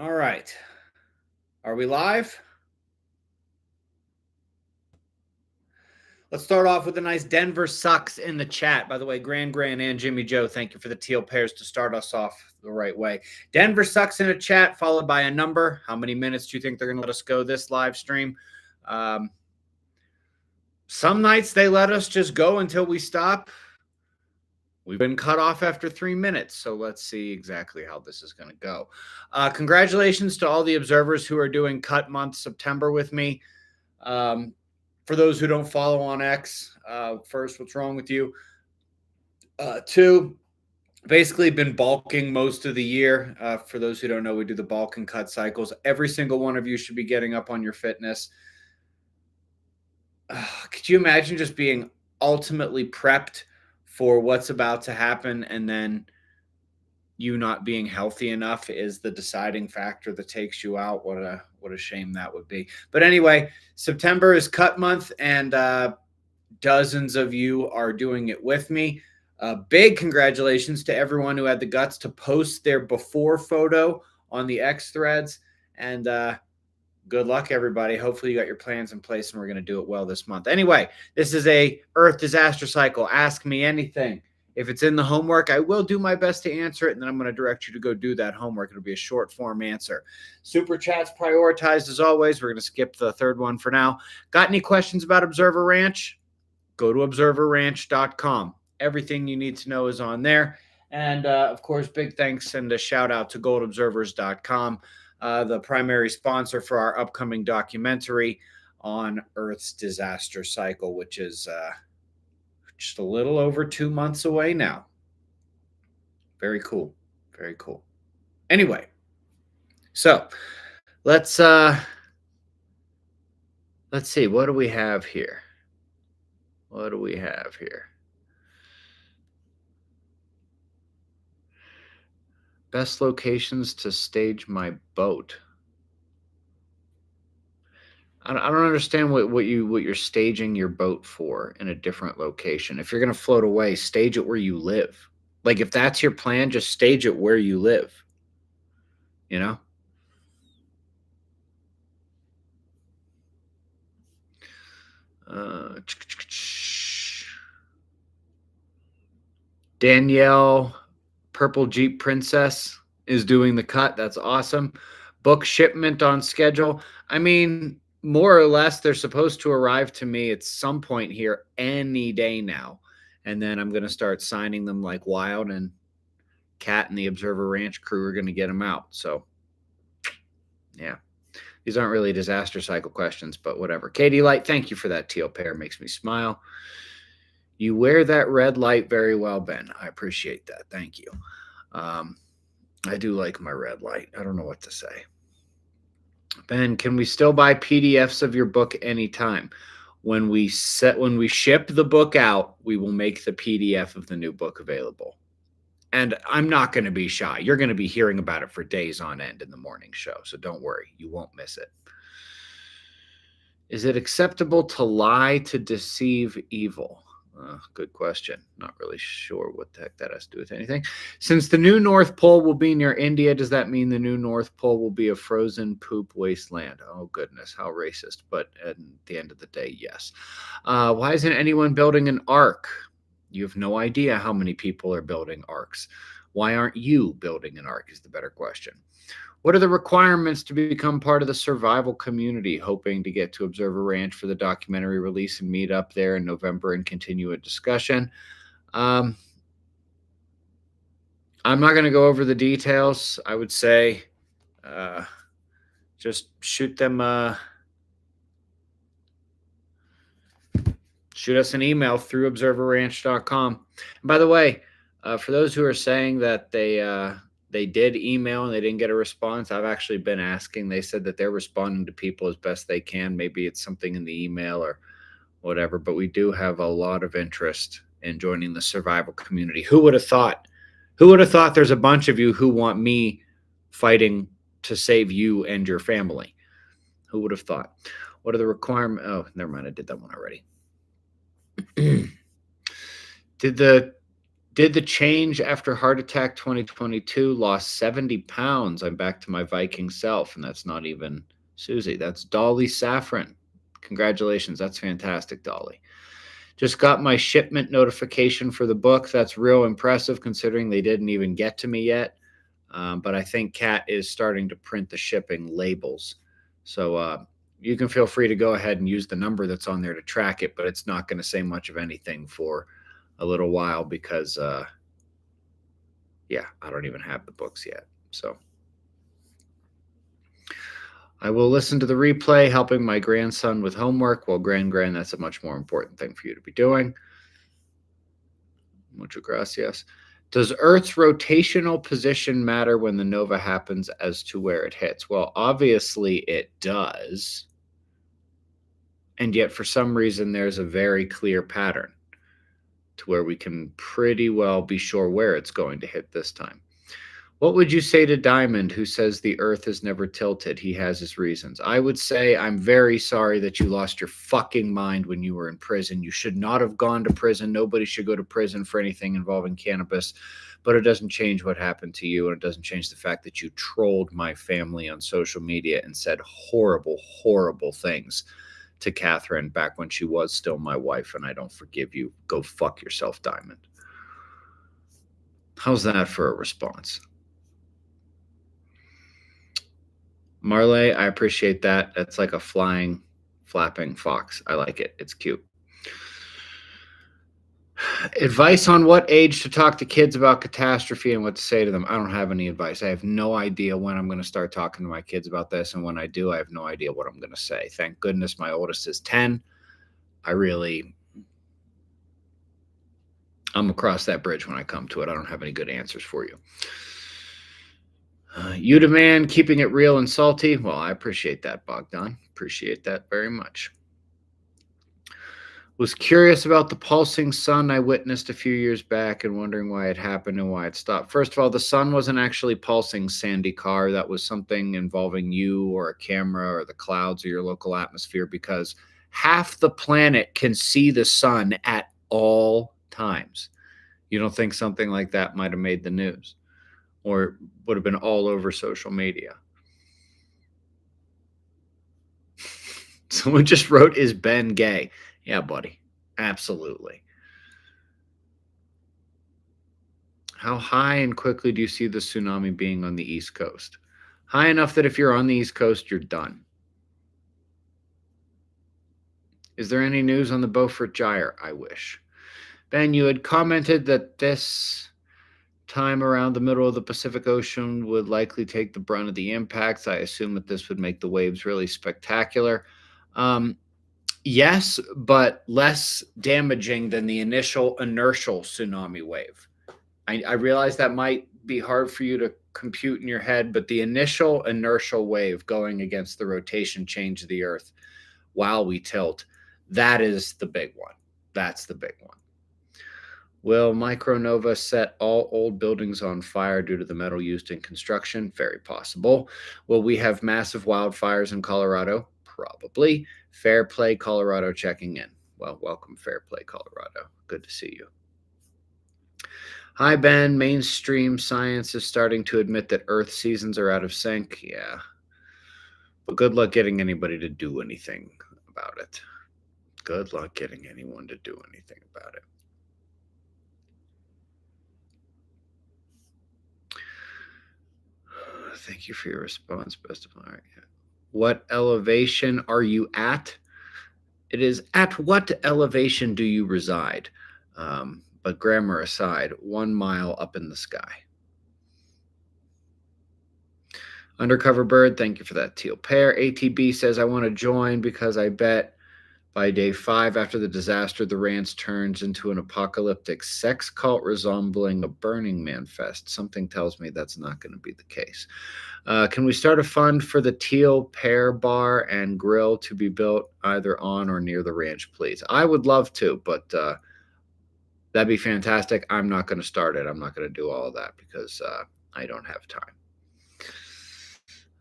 All right. Are we live? Let's start off with a nice Denver sucks in the chat. By the way, Grand, and Jimmy Joe, thank you for the teal pairs to start us off the right way. Denver sucks in a chat, followed by a number. How many minutes do you think they're going to let us go this live stream? Some nights they let us just go until we stop. We've been cut off after 3 minutes, so let's see exactly how this is going to go. Congratulations to all the observers who are doing cut month September with me. For those who don't follow on X, first, what's wrong with you? Two, basically been bulking most of the year. For those who don't know, we do the bulk and cut cycles. Every single one of you should be getting up on your fitness. Could you imagine just being ultimately prepped for what's about to happen, and then you not being healthy enough is the deciding factor that takes you out? What a shame that would be. But anyway, September is cut month, and dozens of you are doing it with me. Big congratulations to everyone who had the guts to post their before photo on the X threads, and good luck, everybody. Hopefully you got your plans in place, and we're going to do it well this month. Anyway, this is a Earth disaster cycle. Ask me anything. If it's in the homework, I will do my best to answer it, and then I'm going to direct you to go do that homework. It'll be a short form answer. Super chats prioritized as always. We're going to skip the third one for now. Got any questions about Observer Ranch? Go to observerranch.com. Everything you need to know is on there. And, of course, big thanks and a shout out to goldobservers.com. The primary sponsor for our upcoming documentary on Earth's disaster cycle, which is just a little over 2 months away now. Very cool. Very cool. Anyway, so let's see. What do we have here? Best locations to stage my boat. I don't understand what you're staging your boat for in a different location. If you're going to float away, stage it where you live. Like, if that's your plan, just stage it where you live. You know? Danielle, Purple Jeep Princess, is doing the cut. That's awesome. Book shipment on schedule. I mean, more or less, they're supposed to arrive to me at some point here any day now. And then I'm going to start signing them like wild, and Kat and the Observer Ranch crew are going to get them out. So, yeah. These aren't really disaster cycle questions, but whatever. Katie Light, thank you for that teal pair. Makes me smile. You wear that red light very well, Ben. I appreciate that. Thank you. I do like my red light. I don't know what to say. Ben, can we still buy PDFs of your book anytime? When we ship the book out, we will make the PDF of the new book available. And I'm not going to be shy. You're going to be hearing about it for days on end in the morning show. So don't worry. You won't miss it. Is it acceptable to lie to deceive evil? Good question. Not really sure what the heck that has to do with anything. Since the new North Pole will be near India, does that mean the new North Pole will be a frozen poop wasteland? Oh, goodness. How racist. But at the end of the day, yes. Why isn't anyone building an ark? You have no idea how many people are building arks. Why aren't you building an ark is the better question. What are the requirements to become part of the survival community? Hoping to get to Observer Ranch for the documentary release and meet up there in November and continue a discussion. I'm not going to go over the details. I would say just shoot them... shoot us an email through observerranch.com. And by the way, for those who are saying that they did email and they didn't get a response, I've actually been asking. They said that they're responding to people as best they can. Maybe it's something in the email or whatever, but we do have a lot of interest in joining the survival community. Who would have thought? Who would have thought there's a bunch of you who want me fighting to save you and your family? Who would have thought? What are the requirements? Oh, never mind. I did that one already. Did the Did the change after heart attack 2022, lost 70 pounds. I'm back to my Viking self. And that's not even Susie. That's Dolly Saffron. Congratulations. That's fantastic, Dolly. Just got my shipment notification for the book. That's real impressive considering they didn't even get to me yet. But I think Kat is starting to print the shipping labels. So you can feel free to go ahead and use the number that's on there to track it, but it's not going to say much of anything for a little while because, yeah, I don't even have the books yet. So I will listen to the replay, helping my grandson with homework. Well, grand, that's a much more important thing for you to be doing. Muchas gracias. Does Earth's rotational position matter when the nova happens as to where it hits? Well, obviously it does. And yet, for some reason, there's a very clear pattern to where we can pretty well be sure where it's going to hit this time. What would you say to Diamond, who says the Earth is never tilted? He has his reasons. I would say I'm very sorry that you lost your fucking mind when you were in prison. You should not have gone to prison. Nobody should go to prison for anything involving cannabis. But it doesn't change what happened to you, and it doesn't change the fact that you trolled my family on social media and said horrible, horrible things to Catherine back when she was still my wife, and I don't forgive you. Go fuck yourself, Diamond. How's that for a response? Marley, I appreciate that. That's like a flying, flapping fox. I like it. It's cute. Advice on what age to talk to kids about catastrophe and what to say to them. I don't have any advice. I have no idea when I'm going to start talking to my kids about this. And when I do, I have no idea what I'm going to say. Thank goodness my oldest is 10. I'm across that bridge when I come to it. I don't have any good answers for you. You demand keeping it real and salty. Well, I appreciate that, Bogdan. Appreciate that very much. Was curious about the pulsing sun I witnessed a few years back and wondering why it happened and why it stopped. First of all, the sun wasn't actually pulsing, Sandy Carr. That was something involving you or a camera or the clouds or your local atmosphere, because half the planet can see the sun at all times. You don't think something like that might have made the news or would have been all over social media? Someone just wrote, is Ben gay? Yeah, buddy. Absolutely. How high and quickly do you see the tsunami being on the East Coast? High enough that if you're on the East Coast, you're done. Is there any news on the Beaufort Gyre? I wish. Ben, you had commented that this time around the middle of the Pacific Ocean would likely take the brunt of the impacts. I assume that this would make the waves really spectacular. Yes, but less damaging than the initial inertial tsunami wave. I realize that might be hard for you to compute in your head, but the initial inertial wave going against the rotation change of the Earth while we tilt, that is the big one. That's the big one. Will micronova set all old buildings on fire due to the metal used in construction? Very possible. Will we have massive wildfires in Colorado? Probably. Fair Play Colorado checking in. Well, welcome, Fair Play Colorado. Good to see you. Hi, Ben. Mainstream science is starting to admit that Earth seasons are out of sync. Yeah. But good luck getting anybody to do anything about it. Good luck getting anyone to do anything about it. Thank you for your response. Best of luck. What elevation are you at? It is at what elevation do you reside? But grammar aside, 1 mile up in the sky. Undercover Bird, thank you for that teal pair. ATB says, I want to join because I bet by day 5 after the disaster, the ranch turns into an apocalyptic sex cult resembling a Burning Man fest. Something tells me that's not going to be the case. Can we start a fund for the teal pear bar and grill to be built either on or near the ranch, please? I would love to, but that'd be fantastic. I'm not going to start it. I'm not going to do all of that because I don't have time.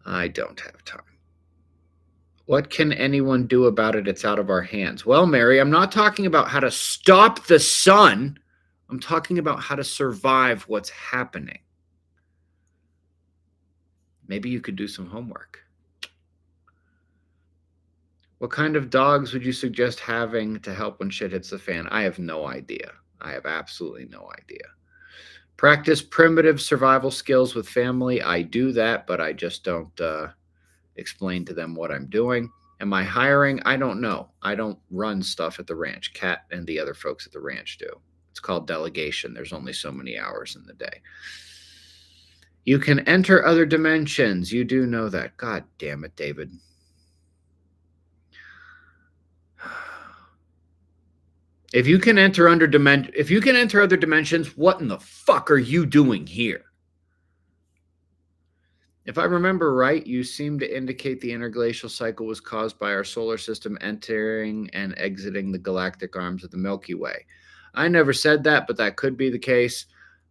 I don't have time. What can anyone do about it? It's out of our hands. Well, Mary, I'm not talking about how to stop the sun I'm talking about how to survive what's happening. Maybe you could do some homework. What kind of dogs would you suggest having to help when shit hits the fan? I have no idea. I have absolutely no idea. Practice primitive survival skills with family. I do that, but I just don't explain to them what I'm doing. Am I hiring? I don't know. I don't run stuff at the ranch. Kat and the other folks at the ranch do. It's called delegation. There's only so many hours in the day. You can enter other dimensions. You do know that. God damn it, David. If you can enter other dimensions, what in the fuck are you doing here? If I remember right, you seem to indicate the interglacial cycle was caused by our solar system entering and exiting the galactic arms of the Milky Way. I never said that, but that could be the case.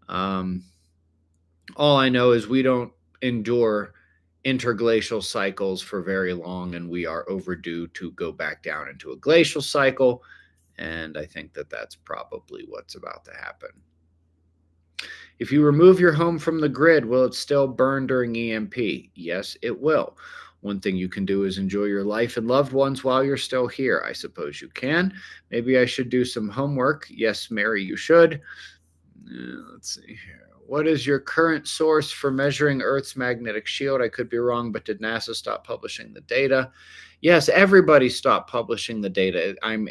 All I know is we don't endure interglacial cycles for very long, and we are overdue to go back down into a glacial cycle. And I think that that's probably what's about to happen. If you remove your home from the grid, will it still burn during EMP? Yes, it will. One thing you can do is enjoy your life and loved ones while you're still here. I suppose you can. Maybe I should do some homework. Yes, Mary, you should. Let's see here. What is your current source for measuring Earth's magnetic shield? I could be wrong, but did NASA stop publishing the data? Yes, everybody stopped publishing the data. I'm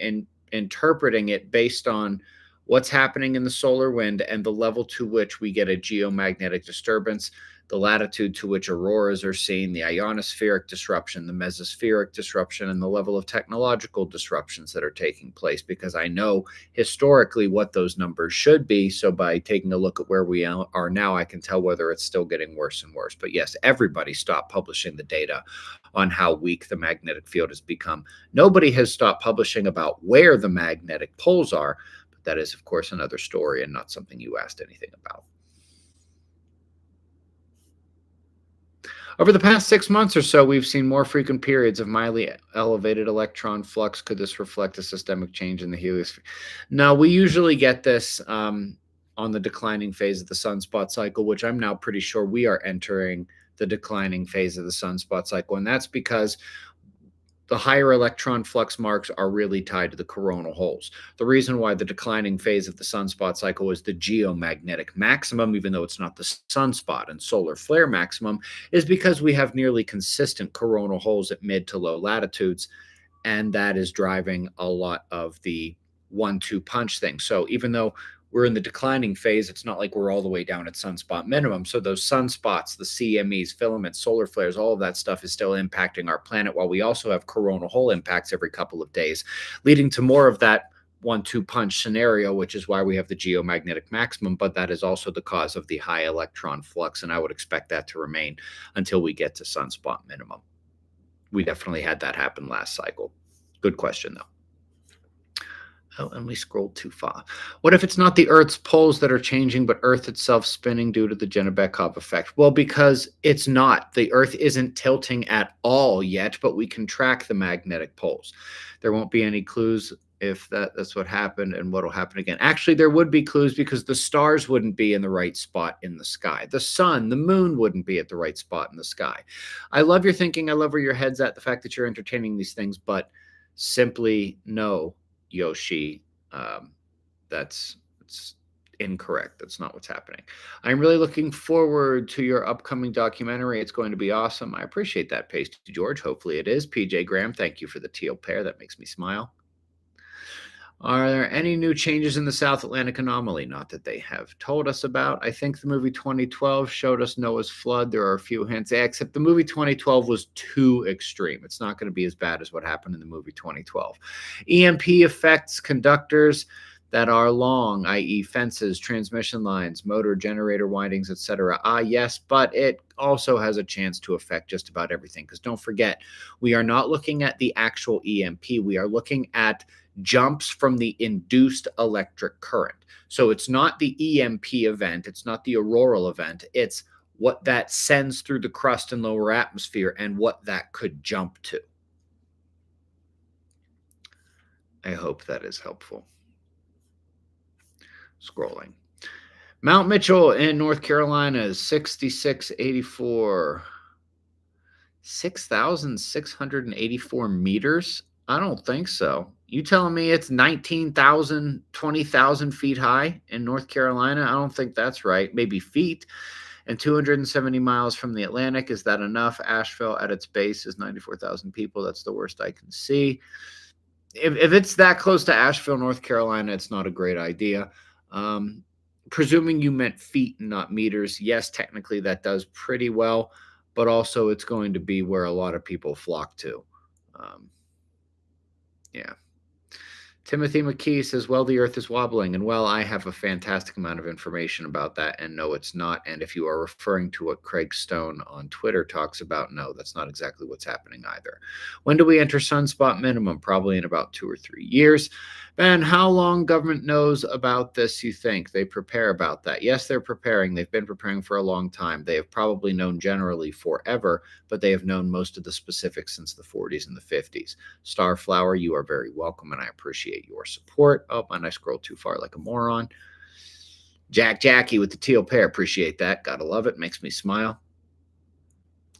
interpreting it based on what's happening in the solar wind and the level to which we get a geomagnetic disturbance, the latitude to which auroras are seen, the ionospheric disruption, the mesospheric disruption, and the level of technological disruptions that are taking place, because I know historically what those numbers should be. So by taking a look at where we are now, I can tell whether it's still getting worse and worse. But yes, everybody stopped publishing the data on how weak the magnetic field has become. Nobody has stopped publishing about where the magnetic poles are. That is, of course, another story and not something you asked anything about. Over the past 6 months or so, we've seen more frequent periods of mildly elevated electron flux. Could this reflect a systemic change in the heliosphere? No, we usually get this on the declining phase of the sunspot cycle, which I'm now pretty sure we are entering the declining phase of the sunspot cycle. And that's because the higher electron flux marks are really tied to the coronal holes. The reason why the declining phase of the sunspot cycle is the geomagnetic maximum, even though it's not the sunspot and solar flare maximum, is because we have nearly consistent coronal holes at mid to low latitudes, and that is driving a lot of the 1-2 punch thing. So even though we're in the declining phase, it's not like we're all the way down at sunspot minimum. So those sunspots, the CMEs, filaments, solar flares, all of that stuff is still impacting our planet, while we also have coronal hole impacts every couple of days, leading to more of that 1-2 punch scenario, which is why we have the geomagnetic maximum. But that is also the cause of the high electron flux, and I would expect that to remain until we get to sunspot minimum. We definitely had that happen last cycle. Good question, though. Oh, and we scrolled too far. What if it's not the Earth's poles that are changing, but Earth itself spinning due to the Cherenkov effect? Well, because it's not. The Earth isn't tilting at all yet, but we can track the magnetic poles. There won't be any clues if that's what happened and what will happen again. Actually, there would be clues, because the stars wouldn't be in the right spot in the sky. The sun, the moon wouldn't be at the right spot in the sky. I love your thinking. I love where your head's at, the fact that you're entertaining these things, but simply no, Yoshi, that's incorrect. That's not what's happening. I'm really looking forward to your upcoming documentary. It's going to be awesome. I appreciate that, Pasty George. Hopefully it is. PJ Graham, thank you for the teal pair. That makes me smile. Are there any new changes in the South Atlantic anomaly? Not that they have told us about. I think the movie 2012 showed us Noah's flood. There are a few hints, except the movie 2012 was too extreme. It's not going to be as bad as what happened in the movie 2012. EMP affects conductors that are long, i.e. fences, transmission lines, motor generator windings, etc. Yes, but it also has a chance to affect just about everything, because don't forget, we are not looking at the actual EMP. We are looking at jumps from the induced electric current. So it's not the EMP event, it's not the auroral event, it's what that sends through the crust and lower atmosphere and what that could jump to. I hope that is helpful. Scrolling. Mount Mitchell in North Carolina is 6684. 6,684 meters? I don't think so. You telling me it's 19,000, 20,000 feet high in North Carolina? I don't think that's right. Maybe feet. And 270 miles from the Atlantic. Is that enough? Asheville at its base is 94,000 people. That's the worst I can see. If it's that close to Asheville, North Carolina, it's not a great idea. Presuming you meant feet and not meters, yes, technically that does pretty well, but also it's going to be where a lot of people flock to. Yeah. Timothy McKee says, well, the earth is wobbling. And well, I have a fantastic amount of information about that. And no, it's not. And if you are referring to what Craig Stone on Twitter talks about, no, that's not exactly what's happening either. When do we enter sunspot minimum? Probably in about 2 or 3 years. Ben, how long government knows about this, you think? They prepare about that. Yes, they're preparing. They've been preparing for a long time. They have probably known generally forever, but they have known most of the specifics since the 40s and the 50s. Starflower, you are very welcome, and I appreciate your support. Oh, and I scrolled too far like a moron. Jackie with the teal pair, appreciate that. Gotta love it. Makes me smile.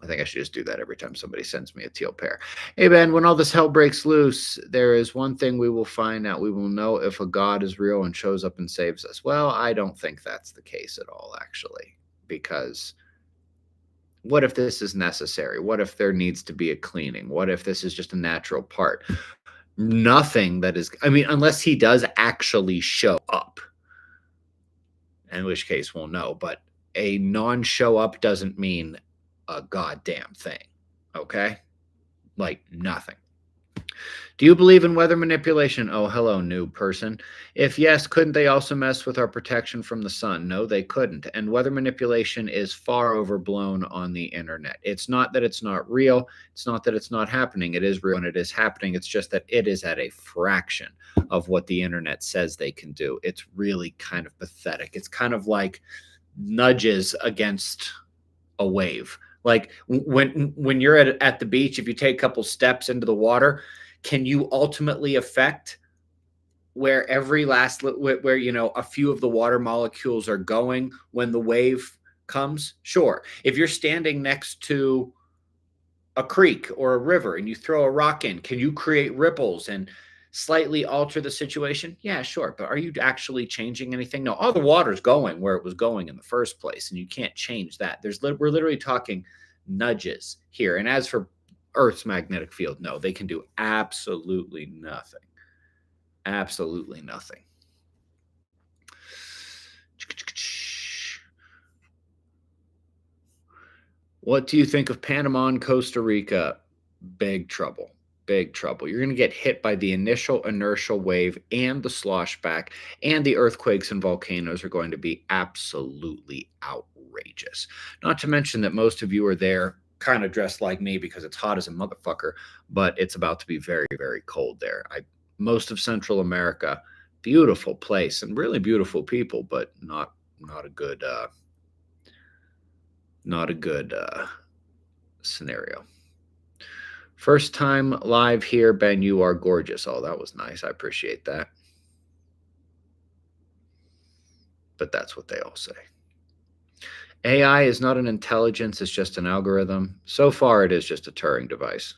I think I should just do that every time somebody sends me a teal pair. Hey, Ben, when all this hell breaks loose, there is one thing we will find out. We will know if a God is real and shows up and saves us. Well, I don't think that's the case at all, actually, because what if this is necessary? What if there needs to be a cleaning? What if this is just a natural part? Nothing that is, I mean, unless he does actually show up, in which case we'll know, but a non-show up doesn't mean a goddamn thing. Okay? Like nothing. Do you believe in weather manipulation? Oh, hello, new person. If yes, couldn't they also mess with our protection from the sun? No, they couldn't. And weather manipulation is far overblown on the internet. It's not that it's not real. It's not that it's not happening. It is real and it is happening. It's just that it is at a fraction of what the internet says they can do. It's really kind of pathetic. It's kind of like nudges against a wave. Like when you're at the beach, if you take a couple steps into the water, can you ultimately affect where every last where a few of the water molecules are going when the wave comes? Sure. If you're standing next to a creek or a river and you throw a rock in, can you create ripples and slightly alter the situation? Yeah, sure. But are you actually changing anything? No, all the water's going where it was going in the first place, and you can't change that. We're literally talking nudges here. And as for Earth's magnetic field, no, they can do absolutely nothing. Absolutely nothing. What do you think of Panama and Costa Rica? Big trouble. Big trouble. You're going to get hit by the initial inertial wave and the sloshback, and the earthquakes and volcanoes are going to be absolutely outrageous. Not to mention that most of you are there kind of dressed like me because it's hot as a motherfucker, but it's about to be very, very cold there. Most of Central America, beautiful place and really beautiful people, but not a good scenario. First time live here, Ben, you are gorgeous. Oh, that was nice. I appreciate that. But that's what they all say. AI is not an intelligence, it's just an algorithm. So far, it is just a Turing device,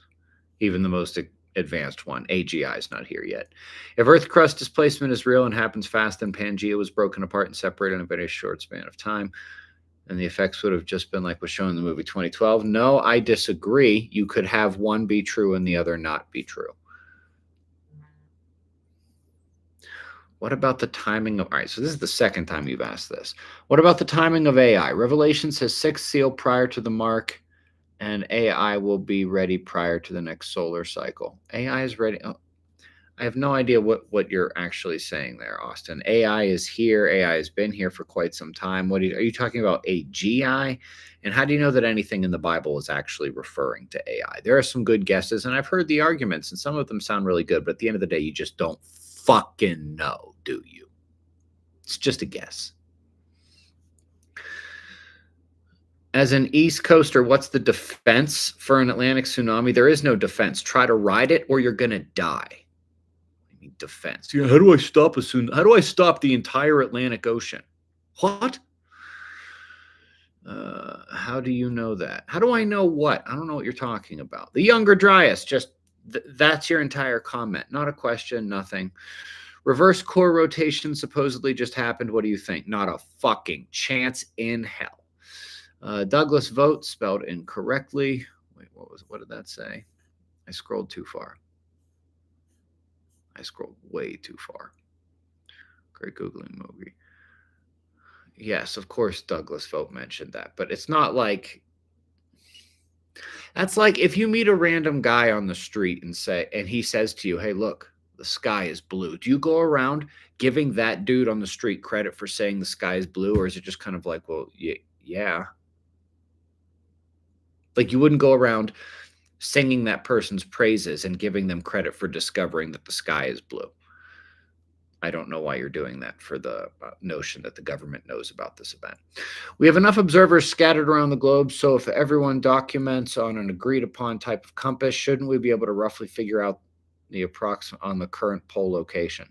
even the most advanced one. AGI is not here yet. If Earth crust displacement is real and happens fast, then Pangea was broken apart and separated in a very short span of time, and the effects would have just been like was shown in the movie 2012. No, I disagree. You could have one be true and the other not be true. What about the timing of... All right, so this is the second time you've asked this. What about the timing of AI? Revelation says sixth seal prior to the mark, and AI will be ready prior to the next solar cycle. AI is ready. Oh, I have no idea what you're actually saying there, Austin. AI is here. AI has been here for quite some time. Are you talking about AGI? And how do you know that anything in the Bible is actually referring to AI? There are some good guesses, and I've heard the arguments, and some of them sound really good, but at the end of the day, you just don't fucking know, do you? It's just a guess. As an East Coaster, what's the defense for an Atlantic tsunami? There is no defense. Try to ride it or you're going to die. I mean, defense. You know, how do I stop how do I stop the entire Atlantic Ocean? What? How do you know that? How do I know what? I don't know what you're talking about. The Younger Dryas, just that's your entire comment. Not a question, nothing. Reverse core rotation supposedly just happened. What do you think? Not a fucking chance in hell. Douglas Vogt spelled incorrectly. Wait, what did that say? I scrolled too far. I scrolled way too far. Great Googling movie. Yes, of course Douglas Vogt mentioned that, but it's not like that's like if you meet a random guy on the street and he says to you, "Hey, look, the sky is blue." Do you go around giving that dude on the street credit for saying the sky is blue, or is it just kind of like, well, yeah. Like you wouldn't go around singing that person's praises and giving them credit for discovering that the sky is blue. I don't know why you're doing that for the notion that the government knows about this event. We have enough observers scattered around the globe, so if everyone documents on an agreed upon type of compass, shouldn't we be able to roughly figure out the approximate on the current pole location?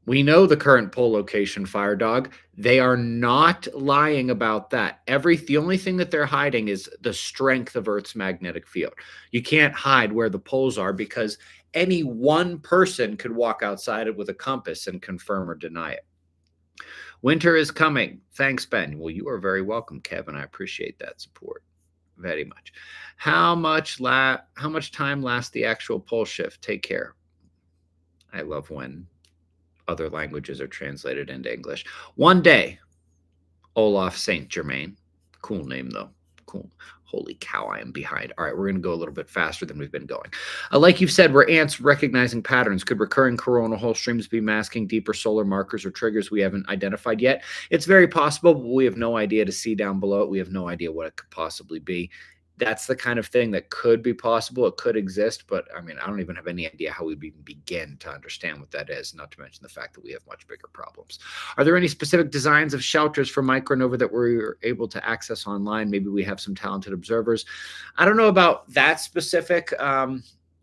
We know the current pole location, Fire Dog. They are not lying about that. The only thing that they're hiding is the strength of Earth's magnetic field. You can't hide where the poles are because any one person could walk outside it with a compass and confirm or deny it. Winter is coming. Thanks, Ben. Well, you are very welcome, Kevin. I appreciate that support very much. How much time lasts the actual pole shift? Take care. I love when other languages are translated into English. One day, Olaf Saint Germain. Cool name, though. Cool. Holy cow, I am behind. All right, we're going to go a little bit faster than we've been going. Like you've said, we're ants recognizing patterns. Could recurring coronal hole streams be masking deeper solar markers or triggers we haven't identified yet? It's very possible, but we have no idea to see down below it. We have no idea what it could possibly be. That's the kind of thing that could be possible. It could exist, but I mean, I don't even have any idea how we even begin to understand what that is, not to mention the fact that we have much bigger problems. Are there any specific designs of shelters for micronova that we're able to access online? Maybe we have some talented observers. I don't know about that specific.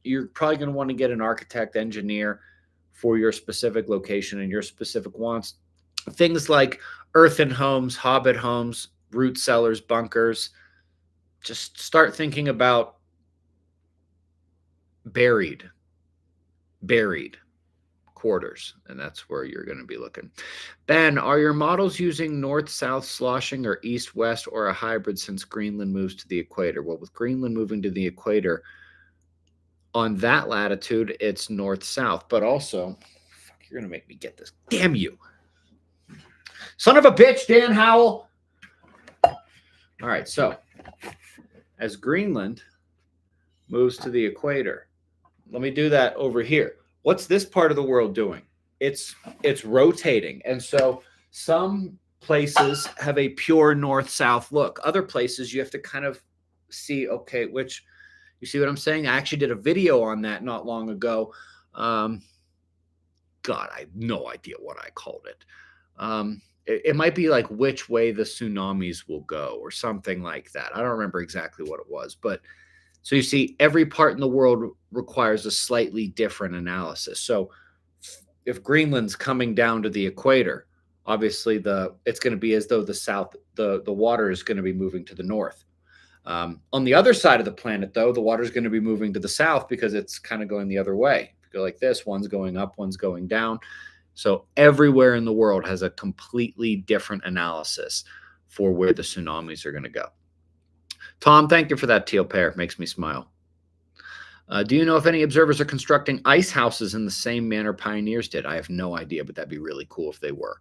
You're probably going to want to get an architect, engineer for your specific location and your specific wants. Things like earthen homes, hobbit homes, root cellars, bunkers. Just start thinking about buried quarters, and that's where you're going to be looking. Ben, are your models using north-south sloshing or east-west or a hybrid since Greenland moves to the equator? Well, with Greenland moving to the equator, on that latitude, it's north-south, but also, fuck, you're going to make me get this. Damn you. Son of a bitch, Dan Howell. All right, so as Greenland moves to the equator, let me do that over here. What's this part of the world doing? It's rotating. And so some places have a pure north-south look. Other places you have to kind of see, okay, you see what I'm saying? I actually did a video on that not long ago. God, I have no idea what I called it. It might be like which way the tsunamis will go or something like that. I don't remember exactly what it was, but so you see every part in the world requires a slightly different analysis. So if Greenland's coming down to the equator, obviously it's going to be as though the water is going to be moving to the north. On the other side of the planet, though, the water is going to be moving to the south because it's kind of going the other way. If you go like this, one's going up, one's going down. So everywhere in the world has a completely different analysis for where the tsunamis are going to go. Tom, thank you for that teal pair. Makes me smile. Do you know if any observers are constructing ice houses in the same manner pioneers did? I have no idea, but that'd be really cool if they were.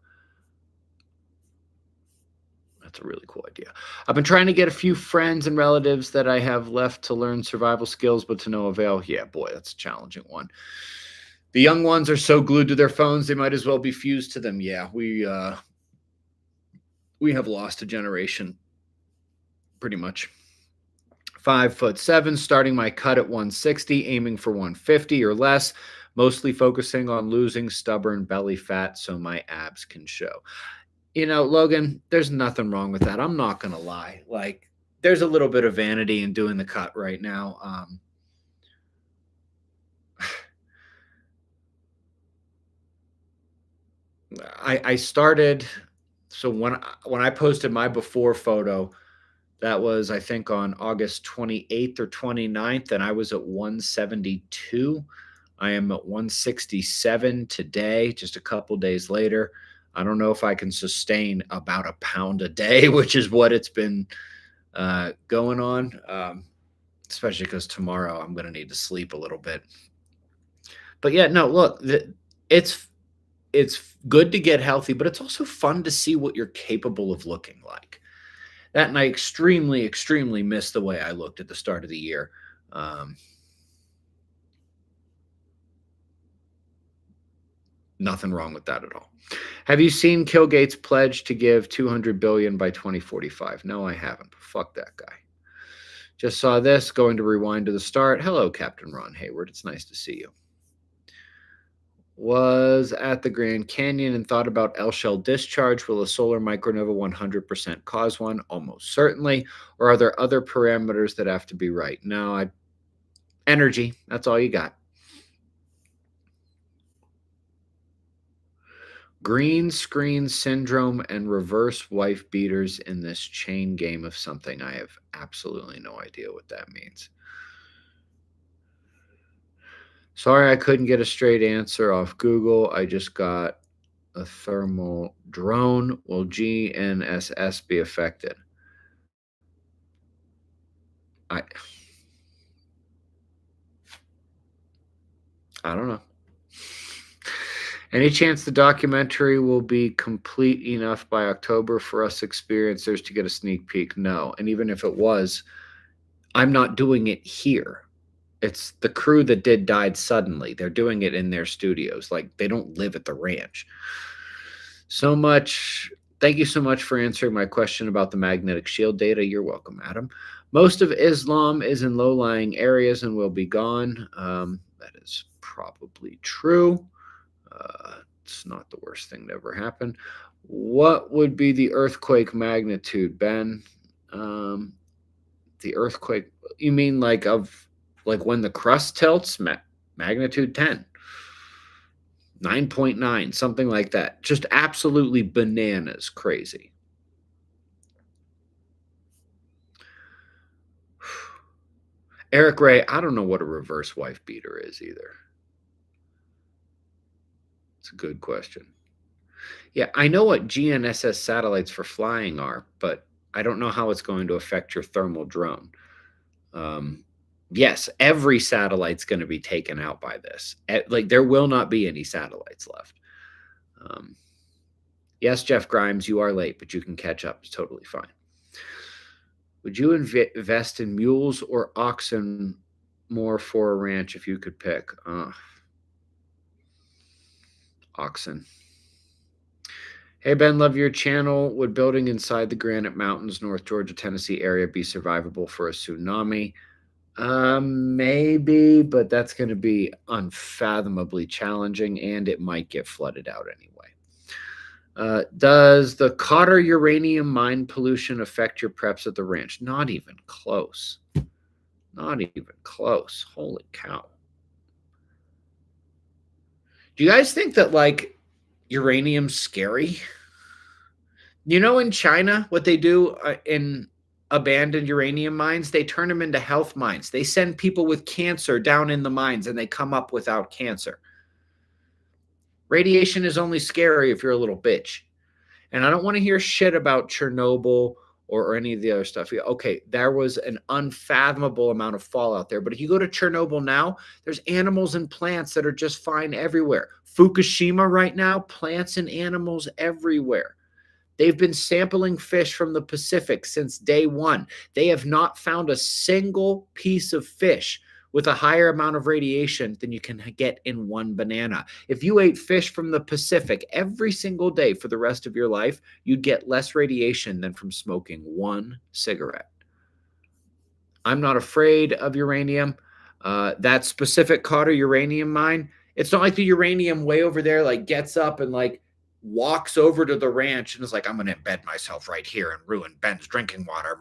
That's a really cool idea. I've been trying to get a few friends and relatives that I have left to learn survival skills, but to no avail. Yeah, boy, that's a challenging one. The young ones are so glued to their phones, they might as well be fused to them. Yeah, we have lost a generation, pretty much. 5'7", starting my cut at 160, aiming for 150 or less, mostly focusing on losing stubborn belly fat so my abs can show. You know, Logan, there's nothing wrong with that. I'm not going to lie. Like, there's a little bit of vanity in doing the cut right now. I started. So when I posted my before photo, that was I think on August 28th or 29th, and I was at 172. I am at 167 today, just a couple days later. I don't know if I can sustain about a pound a day, which is what it's been going on, especially because tomorrow I'm going to need to sleep a little bit. But yeah, no, look, it's it's good to get healthy, but it's also fun to see what you're capable of looking like. That and I extremely, extremely miss the way I looked at the start of the year. Um, Nothing wrong with that at all. Have you seen Kilgate's pledge to give 200 billion by 2045? No, I haven't. Fuck that guy. Just saw this. Going to rewind to the start. Hello, Captain Ron Hayward. It's nice to see you. Was at the Grand Canyon and thought about L shell discharge. Will a solar micronova 100% cause one? Almost certainly. Or are there other parameters that have to be right? No, energy. That's all you got. Green screen syndrome and reverse wife beaters in this chain game of something. I have absolutely no idea what that means. Sorry, I couldn't get a straight answer off Google. I just got a thermal drone. Will GNSS be affected? I don't know. Any chance the documentary will be complete enough by October for us experiencers to get a sneak peek? No. And even if it was, I'm not doing it here. It's the crew that died suddenly. They're doing it in their studios. Like they don't live at the ranch. So much. Thank you so much for answering my question about the magnetic shield data. You're welcome, Adam. Most of Islam is in low-lying areas and will be gone. That is probably true. It's not the worst thing to ever happen. What would be the earthquake magnitude, Ben? The earthquake, you mean like when the crust tilts? Magnitude 10, 9.9, something like that. Just absolutely bananas crazy. Eric Ray, I don't know what a reverse wife beater is either. It's a good question. Yeah, I know what GNSS satellites for flying are, but I don't know how it's going to affect your thermal drone. Yes, every satellite's going to be taken out by this. Like there will not be any satellites left. Yes, Jeff Grimes, you are late, but you can catch up. It's totally fine. Would you invest in mules or oxen more for a ranch if you could pick? Oxen. Hey, Ben, love your channel. Would building inside the Granite Mountains, North Georgia, Tennessee area be survivable for a tsunami? Maybe, but that's going to be unfathomably challenging, and it might get flooded out anyway. Does the Cotter uranium mine pollution affect your preps at the ranch? Not even close. Not even close. Holy cow. Do you guys think that, like, uranium's scary? You know, in China, what they do in abandoned uranium mines, they turn them into health mines. They send people with cancer down in the mines and they come up without cancer. Radiation is only scary if you're a little bitch. And I don't want to hear shit about Chernobyl or any of the other stuff. Okay, there was an unfathomable amount of fallout there. But if you go to Chernobyl now, there's animals and plants that are just fine everywhere. Fukushima right now, plants and animals everywhere. They've been sampling fish from the Pacific since day one. They have not found a single piece of fish with a higher amount of radiation than you can get in one banana. If you ate fish from the Pacific every single day for the rest of your life, you'd get less radiation than from smoking one cigarette. I'm not afraid of uranium. That specific Cotter uranium mine, it's not like the uranium way over there like gets up and like walks over to the ranch and is like, I'm going to embed myself right here and ruin Ben's drinking water.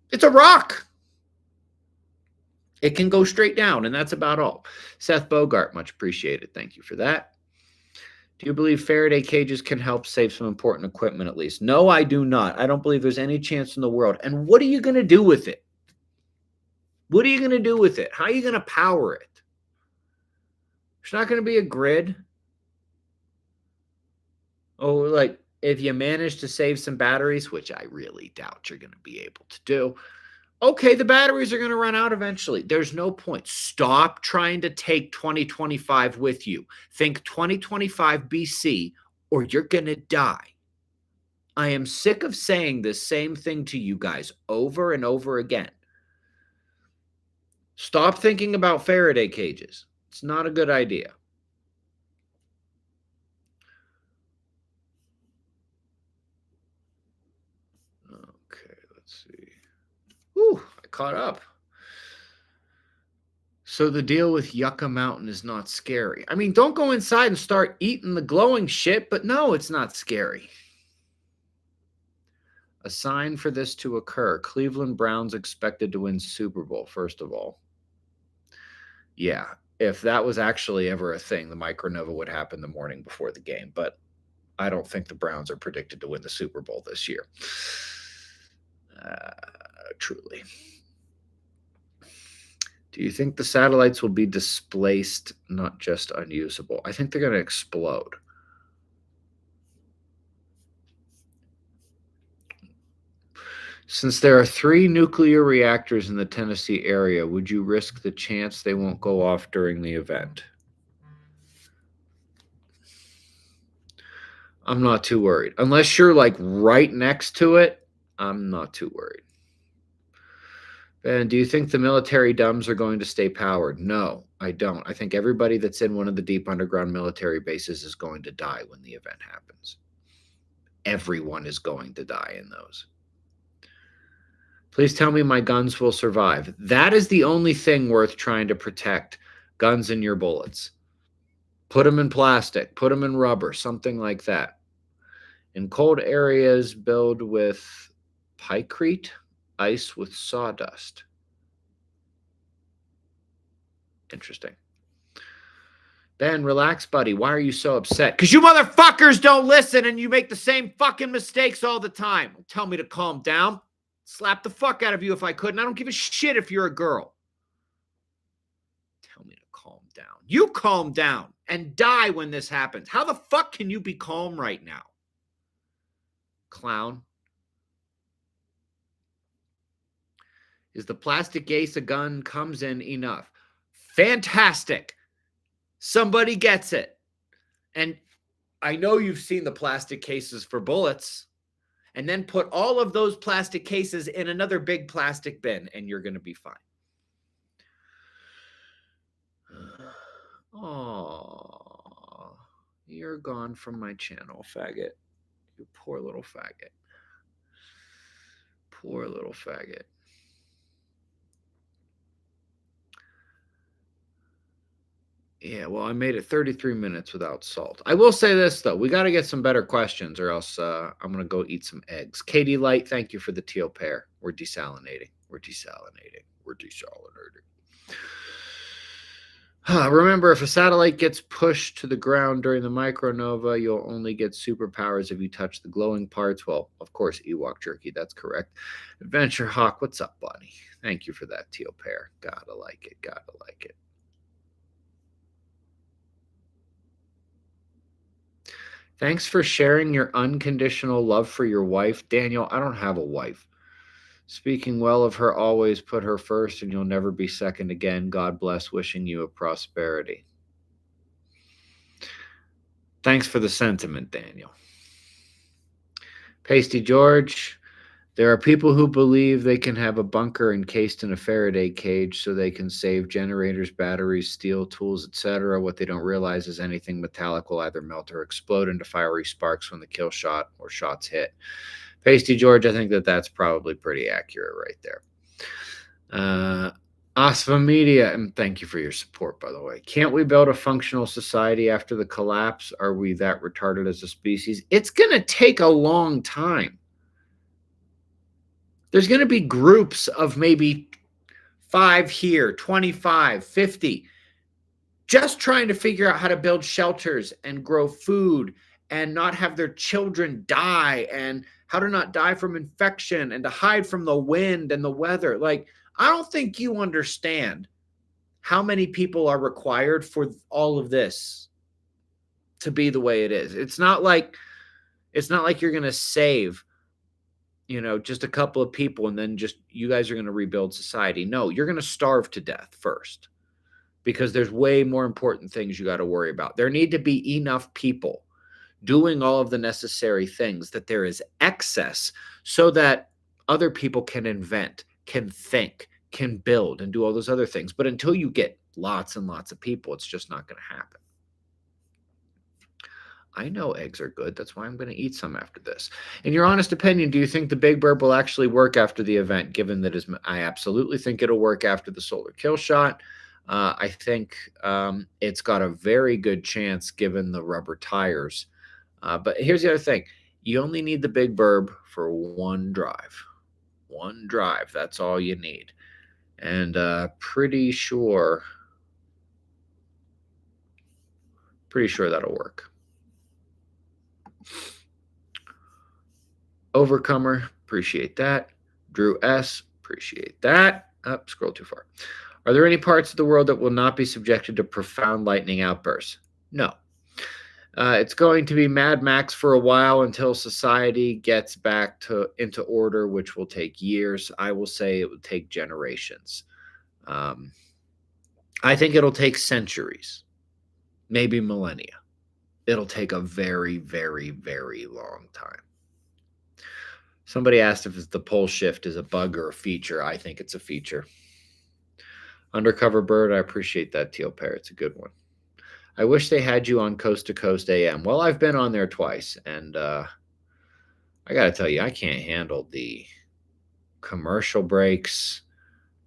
It's a rock. It can go straight down, and that's about all. Seth Bogart, much appreciated. Thank you for that. Do you believe Faraday cages can help save some important equipment at least? No, I do not. I don't believe there's any chance in the world. And what are you going to do with it? What are you going to do with it? How are you going to power it? There's not going to be a grid. Oh, like if you manage to save some batteries, which I really doubt you're going to be able to do, okay, the batteries are going to run out eventually. There's no point. Stop trying to take 2025 with you. Think 2025 BC or you're going to die. I am sick of saying the same thing to you guys over and over again. Stop thinking about Faraday cages. It's not a good idea. Okay, let's see. Whew, I caught up. So the deal with Yucca Mountain is not scary. I mean, don't go inside and start eating the glowing shit, but no, it's not scary. A sign for this to occur. Cleveland Browns expected to win Super Bowl, first of all. Yeah, if that was actually ever a thing, the Micronova would happen the morning before the game, but I don't think the Browns are predicted to win the Super Bowl this year. Truly. Do you think the satellites will be displaced, not just unusable? I think they're going to explode. Since there are 3 nuclear reactors in the Tennessee area, would you risk the chance they won't go off during the event? I'm not too worried. Unless you're like right next to it, I'm not too worried. Ben, do you think the military dumbs are going to stay powered? No, I don't. I think everybody that's in one of the deep underground military bases is going to die when the event happens. Everyone is going to die in those. Please tell me my guns will survive. That is the only thing worth trying to protect. Guns and your bullets. Put them in plastic. Put them in rubber. Something like that. In cold areas, build with pykrete. Ice with sawdust. Interesting. Ben, relax, buddy. Why are you so upset? Because you motherfuckers don't listen and you make the same fucking mistakes all the time. Tell me to calm down. Slap the fuck out of you if I could. And I don't give a shit if you're a girl. Tell me to calm down. You calm down and die when this happens. How the fuck can you be calm right now? Clown. Is the plastic case a gun comes in enough? Fantastic. Somebody gets it. And I know you've seen the plastic cases for bullets. And then put all of those plastic cases in another big plastic bin, and you're going to be fine. Oh, you're gone from my channel, faggot. You poor little faggot. Poor little faggot. Yeah, well, I made it 33 minutes without salt. I will say this, though. We got to get some better questions or else I'm going to go eat some eggs. Katie Light, thank you for the teal pear. We're desalinating. We're desalinating. We're desalinating. Remember, if a satellite gets pushed to the ground during the micronova, you'll only get superpowers if you touch the glowing parts. Well, of course, Ewok Jerky, that's correct. Adventure Hawk, what's up, buddy? Thank you for that teal pear. Gotta like it. Gotta like it. Thanks for sharing your unconditional love for your wife. Daniel, I don't have a wife. Speaking well of her, always put her first, and you'll never be second again. God bless, wishing you a prosperity. Thanks for the sentiment, Daniel. Pasty George, there are people who believe they can have a bunker encased in a Faraday cage so they can save generators, batteries, steel, tools, etc. What they don't realize is anything metallic will either melt or explode into fiery sparks when the kill shot or shots hit. Pasty George, I think that's probably pretty accurate right there. Asva Media, and thank you for your support, by the way. Can't we build a functional society after the collapse? Are we that retarded as a species? It's going to take a long time. There's going to be groups of maybe 5 here, 25, 50. just trying to figure out how to build shelters and grow food and not have their children die, and how to not die from infection and to hide from the wind and the weather. Like, I don't think you understand how many people are required for all of this to be the way it is. It's not like you're going to save, just a couple of people and then just you guys are going to rebuild society. No, you're going to starve to death first, because there's way more important things you got to worry about. There need to be enough people doing all of the necessary things that there is excess, so that other people can invent, can think, can build, and do all those other things. But until you get lots and lots of people, it's just not going to happen. I know eggs are good. That's why I'm going to eat some after this. In your honest opinion, do you think the Big Burp will actually work after the event, given that I absolutely think it'll work after the solar kill shot. I think it's got a very good chance given the rubber tires. But here's the other thing. You only need the Big Burb for one drive. One drive. That's all you need. And pretty sure that'll work. Overcomer, appreciate that. Drew S, appreciate that. Scroll too far. Are there any parts of the world that will not be subjected to profound lightning outbursts? No. It's going to be Mad Max for a while until society gets back into order, which will take years. I will say it will take generations. I think it'll take centuries, maybe millennia. It'll take a very, very, very long time. Somebody asked if the pole shift is a bug or a feature. I think it's a feature. Undercover Bird, I appreciate that, Teal Pear. It's a good one. I wish they had you on Coast to Coast AM. Well, I've been on there twice, and I got to tell you, I can't handle the commercial breaks,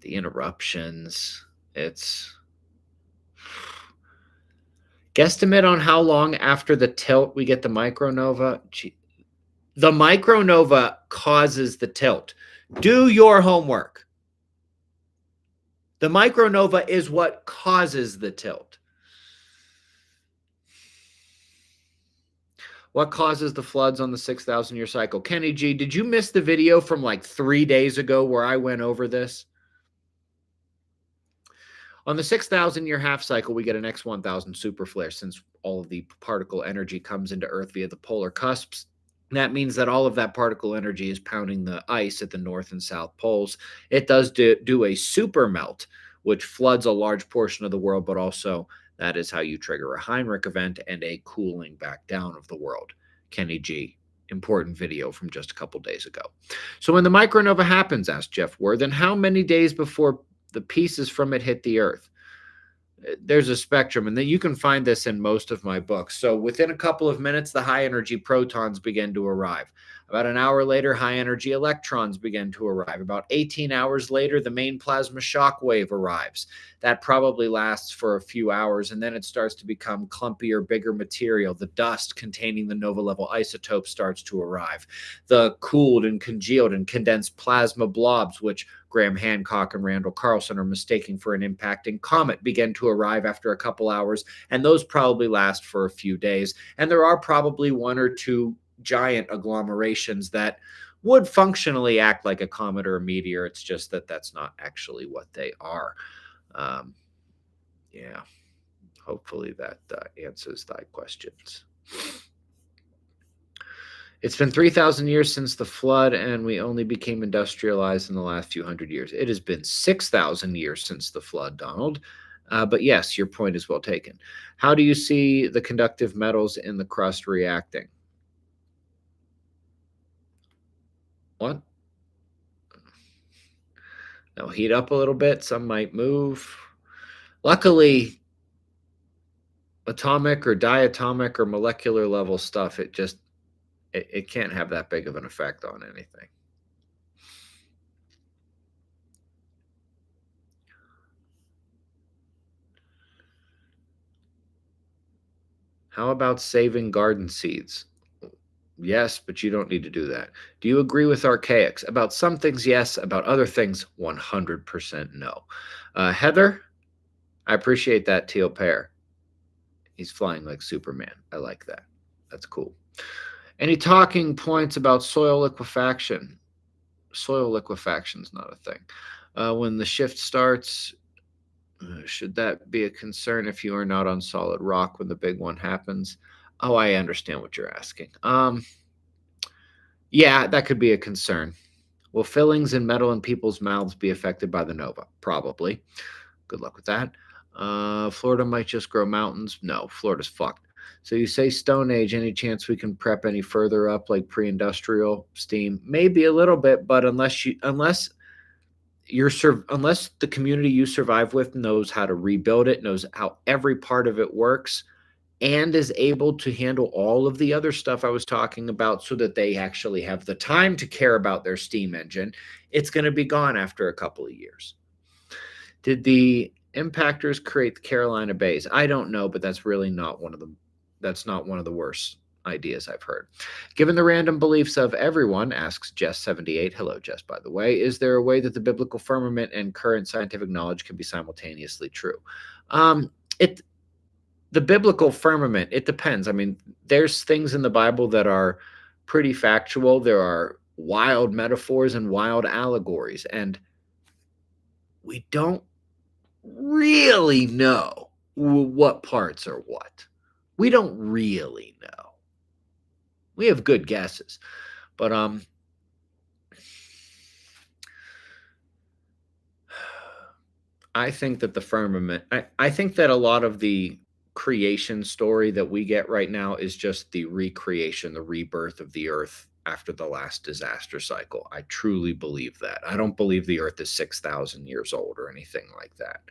the interruptions. It's guesstimate on how long after the tilt we get the micronova. The micronova causes the tilt. Do your homework. The micronova is what causes the tilt. What causes the floods on the 6,000-year cycle? Kenny G, did you miss the video from like 3 days ago where I went over this? On the 6,000-year half cycle, we get an X1000 super flare, since all of the particle energy comes into Earth via the polar cusps. That means that all of that particle energy is pounding the ice at the north and south poles. It does do a super melt, which floods a large portion of the world, but also that is how you trigger a Heinrich event and a cooling back down of the world. Kenny G, important video from just a couple days ago. So when the micronova happens, asked Jeff Worthen, how many days before the pieces from it hit the Earth? There's a spectrum, and then you can find this in most of my books. So within a couple of minutes, the high energy protons begin to arrive. About an hour later, high energy electrons begin to arrive. About 18 hours later, the main plasma shock wave arrives. That probably lasts for a few hours, and then it starts to become clumpier, bigger material. The dust containing the nova level isotope starts to arrive. The cooled and congealed and condensed plasma blobs, which Graham Hancock and Randall Carlson are mistaking for an impacting comet, begin to arrive after a couple hours, and those probably last for a few days. And there are probably one or two giant agglomerations that would functionally act like a comet or a meteor. It's just that that's not actually what they are. Yeah, hopefully that answers thy questions. It's been 3,000 years since the flood, and we only became industrialized in the last few hundred years. It has been 6,000 years since the flood, Donald. But yes, your point is well taken. How do you see the conductive metals in the crust reacting? What? They'll heat up a little bit. Some might move. Luckily, atomic or diatomic or molecular level stuff, it can't have that big of an effect on anything. How about saving garden seeds? Yes, but you don't need to do that. Do you agree with Archaics? About some things, yes. About other things, 100% no. Heather, I appreciate that, Teal Pear. He's flying like Superman. I like that. That's cool. Any talking points about soil liquefaction? Soil liquefaction is not a thing. When the shift starts, should that be a concern if you are not on solid rock when the big one happens? Oh, I understand what you're asking. Yeah, that could be a concern. Will fillings and metal in people's mouths be affected by the nova? Probably. Good luck with that. Florida might just grow mountains. No, Florida's fucked. So you say Stone Age, any chance we can prep any further up like pre-industrial steam? Maybe a little bit, but unless the community you survive with knows how to rebuild it, knows how every part of it works, and is able to handle all of the other stuff I was talking about so that they actually have the time to care about their steam engine, it's going to be gone after a couple of years. Did the impactors create the Carolina Bays? I don't know, but that's really not one of the worst ideas I've heard. Given the random beliefs of everyone, asks Jess78. Hello, Jess, by the way. Is there a way that the biblical firmament and current scientific knowledge can be simultaneously true? The biblical firmament, it depends. I mean, there's things in the Bible that are pretty factual. There are wild metaphors and wild allegories, and we don't really know what parts are what. We don't really know. We have good guesses, but I think that the firmament, I think that a lot of the creation story that we get right now is just the recreation, the rebirth of the earth after the last disaster cycle. I truly believe that. I don't believe the earth is 6,000 years old or anything like that.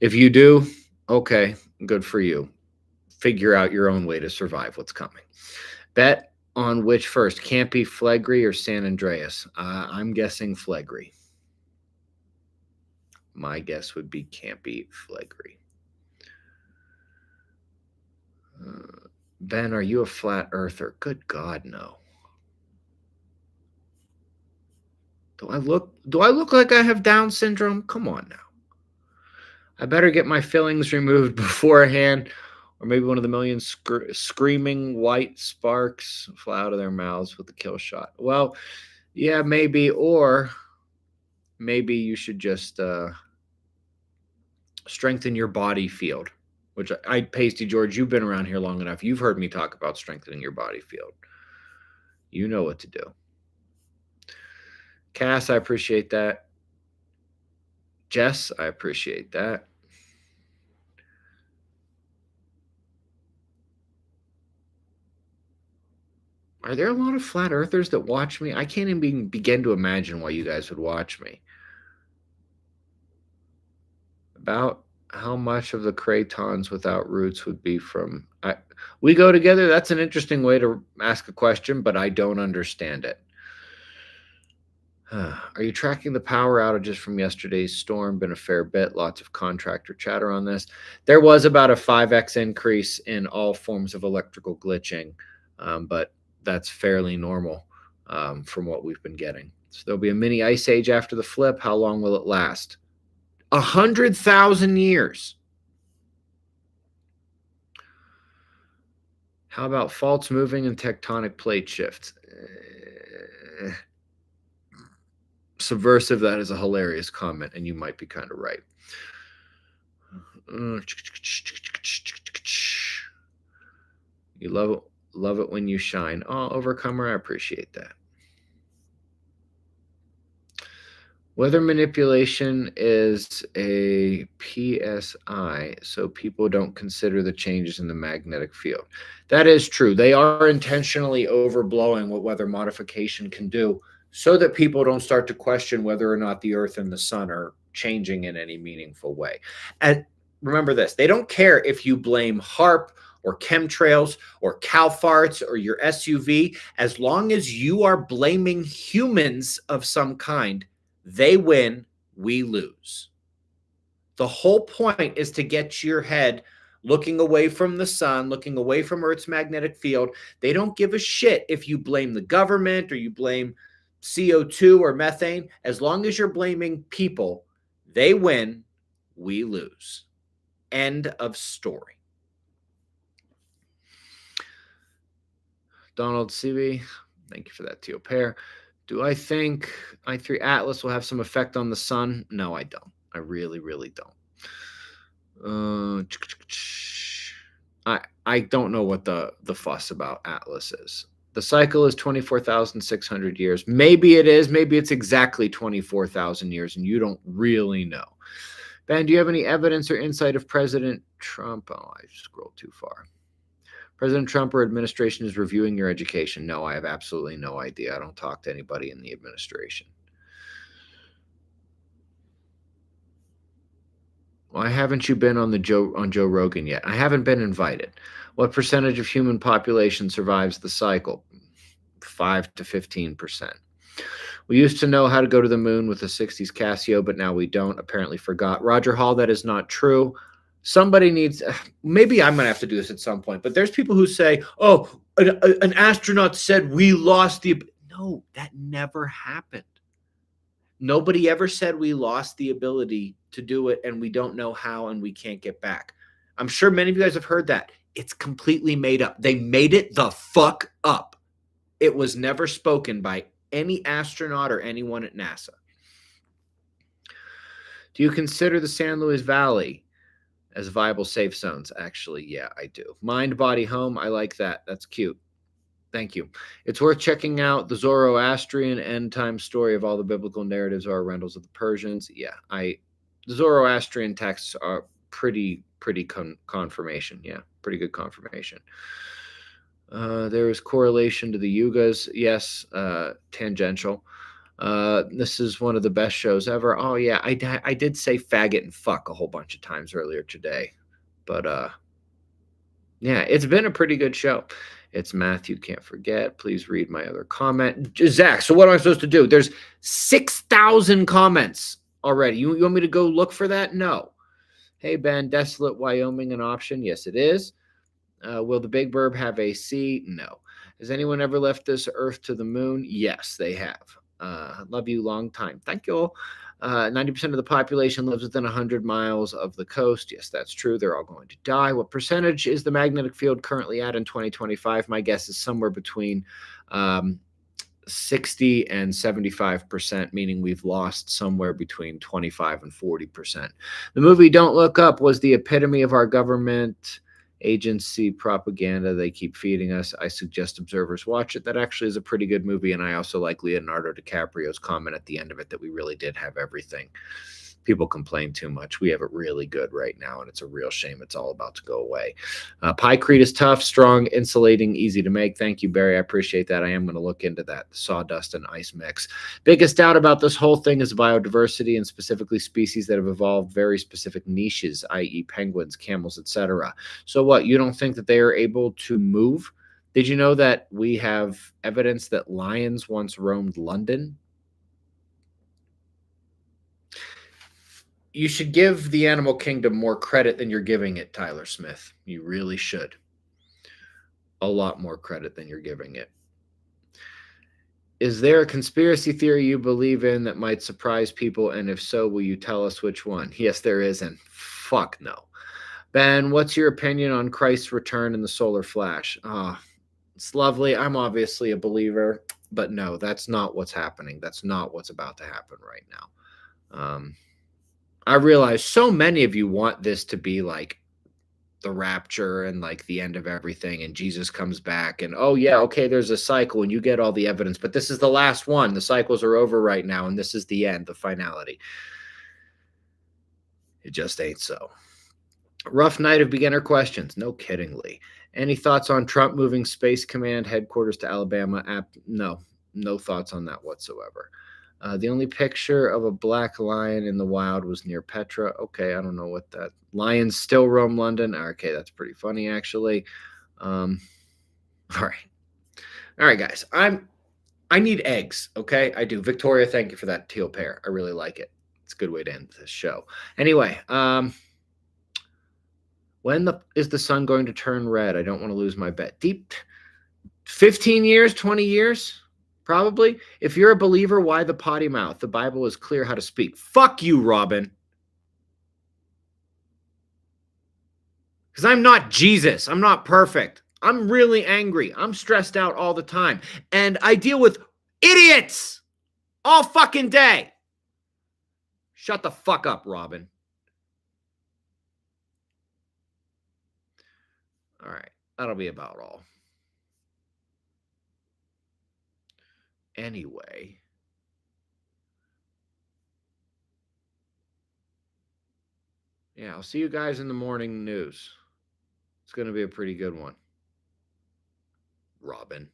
If you do, okay, good for you. Figure out your own way to survive what's coming. Bet on which first, Campy, Flegree, or San Andreas? I'm guessing Flegree. My guess would be Campy, Flegree. Ben, are you a flat earther? Good God, no. Do I look like I have Down syndrome? Come on now. I better get my fillings removed beforehand, or maybe one of the million screaming white sparks fly out of their mouths with the kill shot. Well, yeah, maybe, or maybe you should just strengthen your body field, which Pasty George, you've been around here long enough. You've heard me talk about strengthening your body field. You know what to do. Cass, I appreciate that. Jess, I appreciate that. Are there a lot of flat earthers that watch me? I can't even begin to imagine why you guys would watch me. About how much of the Cratons without roots would be from... we go together? That's an interesting way to ask a question, but I don't understand it. Are you tracking the power outages from yesterday's storm? Been a fair bit. Lots of contractor chatter on this. There was about a 5x increase in all forms of electrical glitching, but that's fairly normal from what we've been getting. So there'll be a mini ice age after the flip. How long will it last? 100,000 years. How about faults moving and tectonic plate shifts? Subversive, that is a hilarious comment, and you might be kind of right. You love it when you shine. Oh, Overcomer, I appreciate that. Weather manipulation is a PSI, so people don't consider the changes in the magnetic field. That is true. They are intentionally overblowing what weather modification can do so that people don't start to question whether or not the Earth and the sun are changing in any meaningful way. And remember this, they don't care if you blame HARP or chemtrails or cow farts or your SUV. As long as you are blaming humans of some kind, they win, we lose. The whole point is to get your head looking away from the sun, looking away from Earth's magnetic field. They don't give a shit if you blame the government or you blame CO2 or methane. As long as you're blaming people, they win, we lose. End of story. Donald CB, thank you for that, Teal Pair. Do I think I3 Atlas will have some effect on the sun? No, I don't. I really, really don't. I don't know what the fuss about Atlas is. The cycle is 24,600 years. Maybe it is. Maybe it's exactly 24,000 years, and you don't really know. Ben, do you have any evidence or insight of President Trump? Oh, I scrolled too far. President Trump or administration is reviewing your education. No, I have absolutely no idea. I don't talk to anybody in the administration. Why haven't you been on Joe Rogan yet? I haven't been invited. What percentage of human population survives the cycle? 5 to 15%. We used to know how to go to the moon with the 60s Casio, but now we don't. Apparently forgot. Roger Hall, that is not true. Somebody needs, maybe I'm going to have to do this at some point, but there's people who say, oh, an astronaut said we lost the, no, that never happened. Nobody ever said we lost the ability to do it and we don't know how and we can't get back. I'm sure many of you guys have heard that. It's completely made up. They made it the fuck up. It was never spoken by any astronaut or anyone at NASA. Do you consider the San Luis Valley as viable safe zones? Actually, yeah, I do. Mind, Body, Home. I like that. That's cute. Thank you. It's worth checking out the Zoroastrian end time story of all the biblical narratives are Rendell's of the Persians. Yeah, the Zoroastrian texts are pretty confirmation. Yeah, pretty good confirmation. There is correlation to the Yugas. Yes, tangential. This is one of the best shows ever. Oh yeah, I did say faggot and fuck a whole bunch of times earlier today, but yeah, it's been a pretty good show. It's Matthew, can't forget. Please read my other comment. Zach, so what am I supposed to do? There's 6,000 comments already. You want me to go look for that? No. Hey, Ben, desolate Wyoming an option? Yes, it is. Will the Big Burb have AC? No. Has anyone ever left this Earth to the moon? Yes, they have. Love you, long time. Thank you. 90% of the population lives within 100 miles of the coast. Yes, that's true. They're all going to die. What percentage is the magnetic field currently at in 2025? My guess is somewhere between 60 and 75%, meaning we've lost somewhere between 25 and 40%. The movie Don't Look Up was the epitome of our government agency propaganda they keep feeding us. I suggest observers watch it. That actually is a pretty good movie, and I also like Leonardo DiCaprio's comment at the end of it that we really did have everything. People complain too much. We have it really good right now, and it's a real shame it's all about to go away. Pykrete is tough, strong, insulating, easy to make. Thank you, Barry. I appreciate that. I am going to look into that, the sawdust and ice mix. Biggest doubt about this whole thing is biodiversity, and specifically species that have evolved very specific niches, i.e. penguins, camels, etc. So what, you don't think that they are able to move? Did you know that we have evidence that lions once roamed London? You should give the animal kingdom more credit than you're giving it, Tyler Smith. You really should. A lot more credit than you're giving it. Is there a conspiracy theory you believe in that might surprise people? And if so, will you tell us which one? Yes, there is, and fuck no. Ben, what's your opinion on Christ's return in the solar flash? It's lovely. I'm obviously a believer, but no, that's not what's happening. That's not what's about to happen right now. I realize so many of you want this to be like the rapture and like the end of everything and Jesus comes back and, oh yeah, okay, there's a cycle and you get all the evidence, but this is the last one. The cycles are over right now and this is the end, the finality. It just ain't so. Rough night of beginner questions. No kiddingly. Any thoughts on Trump moving Space Command headquarters to Alabama? No thoughts on that whatsoever. The only picture of a black lion in the wild was near Petra. Okay, I don't know what that. Lions still roam London. Okay, that's pretty funny, actually. All right, guys. I need eggs. Okay, I do. Victoria, thank you for that teal pair. I really like it. It's a good way to end this show. Anyway, when is the sun going to turn red? I don't want to lose my bet. 15 years, 20 years. Probably. If you're a believer, why the potty mouth? The Bible is clear how to speak. Fuck you, Robin. Because I'm not Jesus. I'm not perfect. I'm really angry. I'm stressed out all the time. And I deal with idiots all fucking day. Shut the fuck up, Robin. All right. That'll be about all. Anyway. Yeah, I'll see you guys in the morning news. It's going to be a pretty good one. Robin.